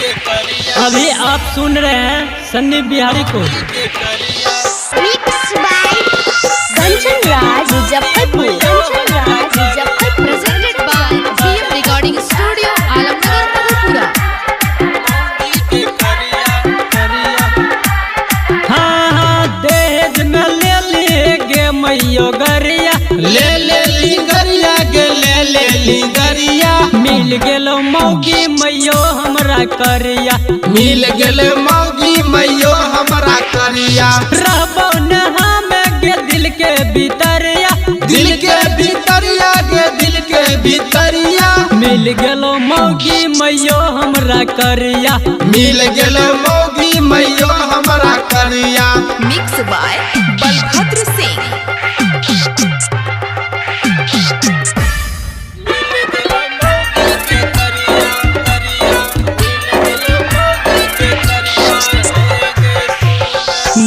अभी आप सुन रहे हैं सन्नी बिहारी को। Mix by Kanchan Raj Muzaffarpur. Kanchan Raj Muzaffarpur. Presented by BM recording studio Alamnagar Madhepura. हाँ दहेज में ले लेगे मैयो गरिया, ले ली गरिया गे ले ली गरिया। मिल गेलो मौगी मैयो हमरा करिया, मिल गेल मौगी मैयो हमरा करिया। रहबो न हमें गे दिल के भीतरिया, दिल के भीतरिया गे दिल के भीतरिया। मिल गेलो मौगी मैयो हमरा करिया। मिल गेल मौगी मैयो हमरा करिया। Mix by Balbhadra Singh.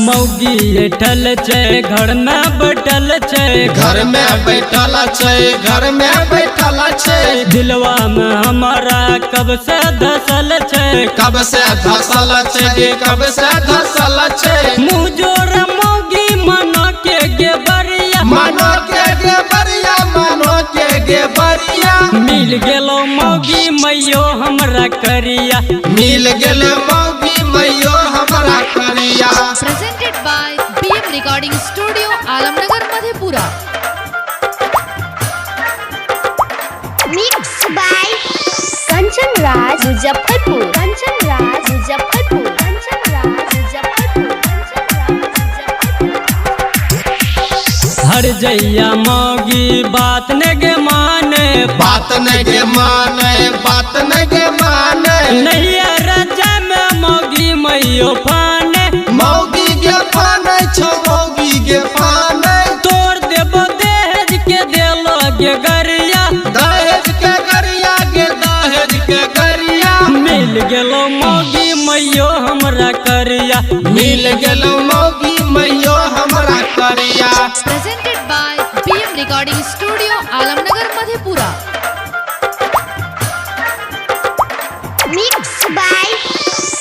मौगी बैठल छै घर में बैठल छै, घर में बैठल छै घर में बैठल छै। दिलवा में हमारा कब से धसल छै, कब से धसल छै गे कब से धसल छै। मुँह जोर मौगी मनो के गे बरिया, मानो के गे बरिया मानो के गे बरिया। मिल गेलो मौगी मैयो हमरा करिया। मिल गेल मौगी मैयो हमरा करिया। Presented by BM recording studio Alamnagar Madhepura. Mix by Kanchan Raj Muzaffarpur. Kanchan Raj Muzaffarpur. Kanchan Raj Muzaffarpur. Kanchan Raj Muzaffarpur. हर जैया मौगी बात न गे माने, बात न गे माने बात न गे माने। नहीं रजा में मौगी मैयो फाने, मौगी गे फाने छो मौगी गे फाने। तोड़ देबो दहेज के देलो गे गरिया, दहेज के गरिया गे दहेज के गरिया। मिल गेलो मौगी मैयो हमरा करिया। मिल गेल मौगी मैयो हमरा करिया। Presented by BM recording studio Alamnagar Madhepura. Mix by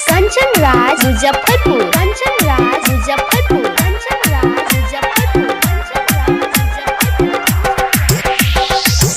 Kanchan Raj Muzaffarpur. Kanchan Raj Muzaffarpur. Kanchan Raj Muzaffarpur. Kanchan Raj Muzaffarpur.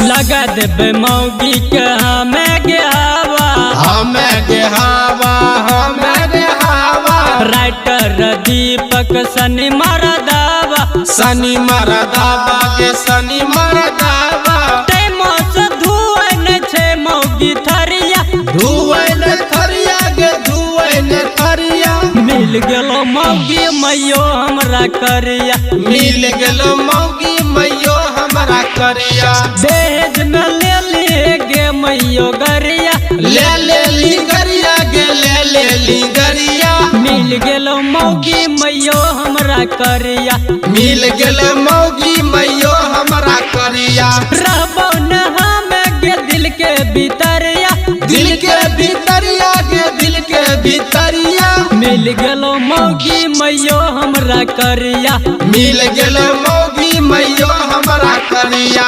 लगा देबे मौगी के हमें गे हवा, हमें गे हवा हमें गे हवा। राइटर दीपक सनी मारा दावा, सनी मारा दावा गे सनी मारा दावा। टाइमो से धुआं न छै मौगी थरिया, धुआं न थरिया गे धुआं न थरिया। मिल गेलो मौगी मैयो हमरा करिया। मिल गेल मौगी मैयो हमरा करिया। दहेज में ले लेगे मैयो गरिया, ले ली गरिया गे ले ली गरिया। मिल गेलो मौगी मैयो हमरा करिया। मिल गेल मौगी मैयो हमरा करिया। रहबो न हमें गे दिल के भीतरिया, दिल के भीतरिया गे दिल के भीतरिया। मिल गेलो मौगी मैयो हमरा करिया। मिल गेल मौगी मैयो हमरा करिया।